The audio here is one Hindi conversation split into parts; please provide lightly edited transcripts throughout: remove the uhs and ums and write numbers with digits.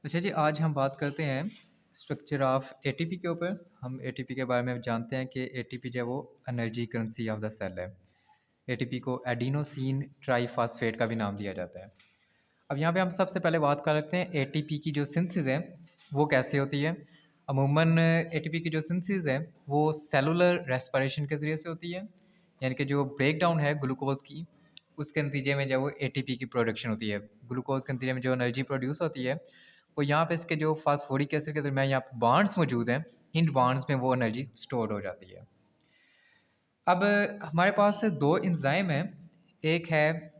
अच्छा जी, आज हम बात करते हैं स्ट्रक्चर ऑफ एटीपी के ऊपर। हम एटीपी के बारे में जानते हैं कि एटीपी जो है वो energy currency of the cell है। एटीपी को एडिनोसिन ट्राइफॉस्फेट का भी नाम दिया जाता है। अब यहाँ पे हम सबसे पहले बात कर लेते हैं एटीपी की जो सिंथेसिस है वो कैसे होती है। अमूमन एटीपी की जो सिंथेसिस है वो सेलुलर रेस्पिरेशन के ज़रिए से होती है, यानी कि जो ब्रेक डाउन है ग्लूकोज की, उसके नतीजे में जो वो एटीपी की प्रोडक्शन होती है। ग्लूकोज के नतीजे में जो एनर्जी प्रोड्यूस होती है वो यहाँ पे इसके जो फास्फोरिक एसिड के दरमियान यहाँ पे बॉन्ड्स मौजूद हैं, इन बॉन्ड्स में वो एनर्जी स्टोर हो जाती है। अब हमारे पास दो एंजाइम हैं, एक है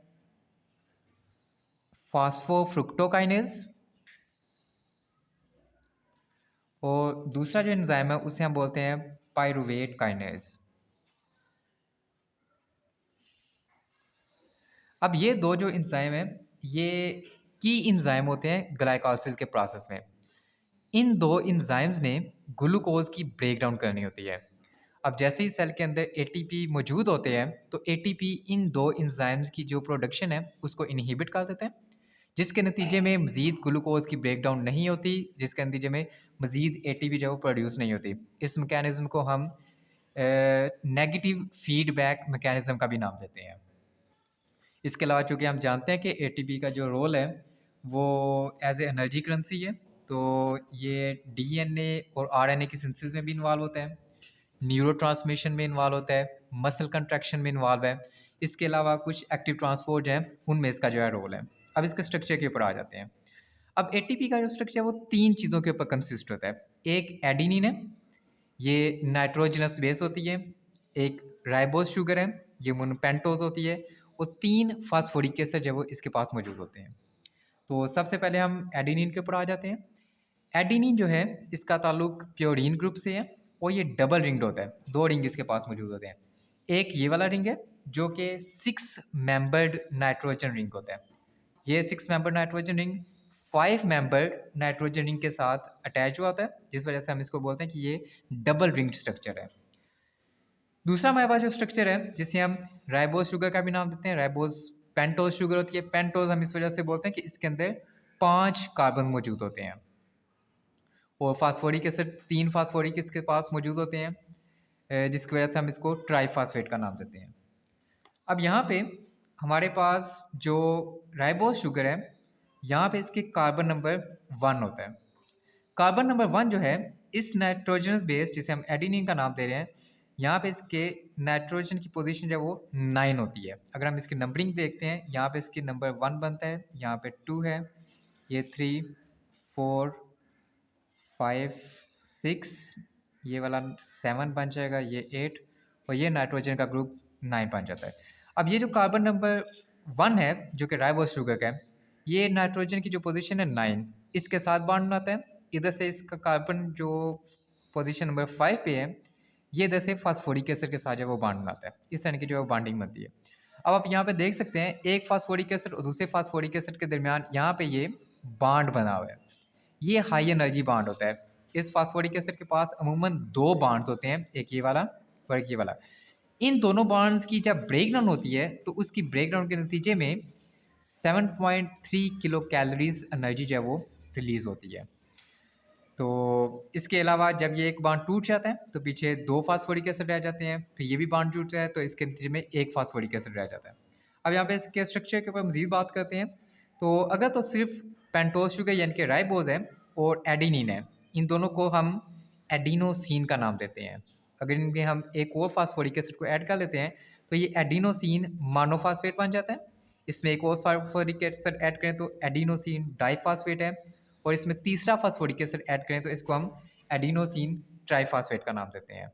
फास्फोफ्रुक्टोकाइनेज और दूसरा जो एंजाइम है उसे हम बोलते हैं पायरुवेट काइनेज। अब ये दो जो एंजाइम हैं ये की एंजाइम होते हैं ग्लाइकोलाइसिस के प्रोसेस में। इन दो एंजाइम्स ने ग्लूकोज की ब्रेक डाउन करनी होती है। अब जैसे ही सेल के अंदर एटीपी मौजूद होते हैं तो एटीपी इन दो एंजाइम्स की जो प्रोडक्शन है उसको इनहिबिट कर देते हैं, जिसके नतीजे में मज़ीद ग्लूकोज की ब्रेक डाउन नहीं होती, जिसके नतीजे में मज़ीद एटीपी जो है वो प्रोड्यूस नहीं होती। इस मैकेनिज़्म को हम नेगेटिव फीडबैक मैकेनिज़्म का भी नाम देते हैं। इसके अलावा चूँकि हम जानते हैं कि एटीपी का जो रोल है वो एज ए एनर्जी करेंसी है, तो ये डीएनए और आरएनए की सिंथेसिस में भी इन्वॉल्व होता है, न्यूरोट्रांसमिशन में इन्वॉल्व होता है, मसल कंट्रैक्शन में इन्वॉल्व है। इसके अलावा कुछ एक्टिव ट्रांसपोर्ट हैं, उनमें इसका जो है रोल है। अब इसके स्ट्रक्चर के ऊपर आ जाते हैं। अब एटीपी का जो स्ट्रक्चर है वो 3 चीज़ों के ऊपर कंसिस्ट होता है। एक एडेनिन है, ये नाइट्रोजनस बेस होती है। एक राइबोस शुगर है, ये मोनोपेंटोज होती है। और 3 फास्फोरिक एसिड जो है वो इसके पास मौजूद होते हैं। तो सबसे पहले हम एडेनिन के ऊपर आ जाते हैं। एडेनिन जो है इसका ताल्लुक प्योरीन ग्रुप से है और ये डबल रिंग्ड होता है, 2 रिंग इसके पास मौजूद होते हैं। एक ये वाला रिंग है जो कि 6 मेंबर्ड नाइट्रोजन रिंग होता है। ये 6 member nitrogen ring 5 member nitrogen ring के साथ अटैच हुआ होता है, जिस वजह से हम इसको बोलते हैं कि ये डबल रिंग्ड स्ट्रक्चर है। दूसरा हमारे पास जो स्ट्रक्चर है जिसे हम राइबोस शुगर का भी नाम देते हैं, राइबोस पेंटोज शुगर होती है। पेंटोज हम इस वजह से बोलते हैं कि इसके अंदर 5 कार्बन मौजूद होते हैं और फास्फोरिक एसिड 3 फास्फोरिक इसके पास मौजूद होते हैं, जिसकी वजह से हम इसको ट्राईफॉस्फेट का नाम देते हैं। अब यहाँ पे हमारे पास जो राइबोस शुगर है यहाँ पे इसके कार्बन नंबर 1 होता है। कार्बन नंबर 1 जो है इस नाइट्रोजनस बेस जिसे हम एडेनिन का नाम दे रहे हैं, यहाँ पे इसके नाइट्रोजन की पोजीशन जो है वो 9 होती है। अगर हम इसकी नंबरिंग देखते हैं, यहाँ पे इसकी नंबर 1 बनता है, यहाँ पे 2 है, ये 3 4 5 6, ये वाला 7 बन जाएगा, ये 8 और ये नाइट्रोजन का ग्रुप 9 बन जाता है। अब ये जो कार्बन नंबर 1 है जो कि राइबोस शुगर का है, ये नाइट्रोजन की जो पोजीशन है 9 इसके साथ बॉन्ड बनाता है। इधर से इसका कार्बन जो पोजीशन नंबर 5 पे है, ये इधर से फास्फोरिक एसिड के साथ जो है वो बॉन्ड बनाता है। इस तरह की जो है बॉन्डिंग बनती है। अब आप यहाँ पे देख सकते हैं एक फास्फोरिक एसिड और दूसरे फास्फोरिक एसिड के दरमियान यहाँ पे ये बॉन्ड बना हुआ है, ये हाई एनर्जी बॉन्ड होता है। इस फास्फोरिक एसिड के पास अमूमन 2 बॉन्ड्स होते हैं, एक ये वाला और एक ये वाला। इन दोनों बॉन्ड्स की जब ब्रेक डाउन होती है तो उसकी ब्रेक डाउन के नतीजे में 7.3 किलो कैलोरीज एनर्जी जो है वो रिलीज़ होती है। तो इसके अलावा जब ये एक बॉन्ड टूट जाता है तो पीछे 2 फास्फोरिक एसिड रह जाते हैं, फिर ये भी बॉन्ड टूटता है तो इसके नतीजे में 1 फास्फोरिक एसिड रह जाता है। अब यहाँ पे इसके स्ट्रक्चर के ऊपर मज़ीद बात करते हैं। तो अगर तो सिर्फ पेंटोज शुगर यानी कि राइबोज है और एडेनिन है, इन दोनों को हम एडिनोसिन का नाम देते हैं। अगर इनमें हम एक और फास्फोरिक एसिड को ऐड कर लेते हैं तो ये एडिनोसिन मोनोफॉस्फेट बन जाता है। इसमें एक और फास्फोरिक एसिड ऐड करें तो एडिनोसिन डाइफॉस्फेट है और इसमें तीसरा फास्फोरिक एसिड ऐड करें तो इसको हम एडिनोसिन ट्राइफॉस्फेट का नाम देते हैं।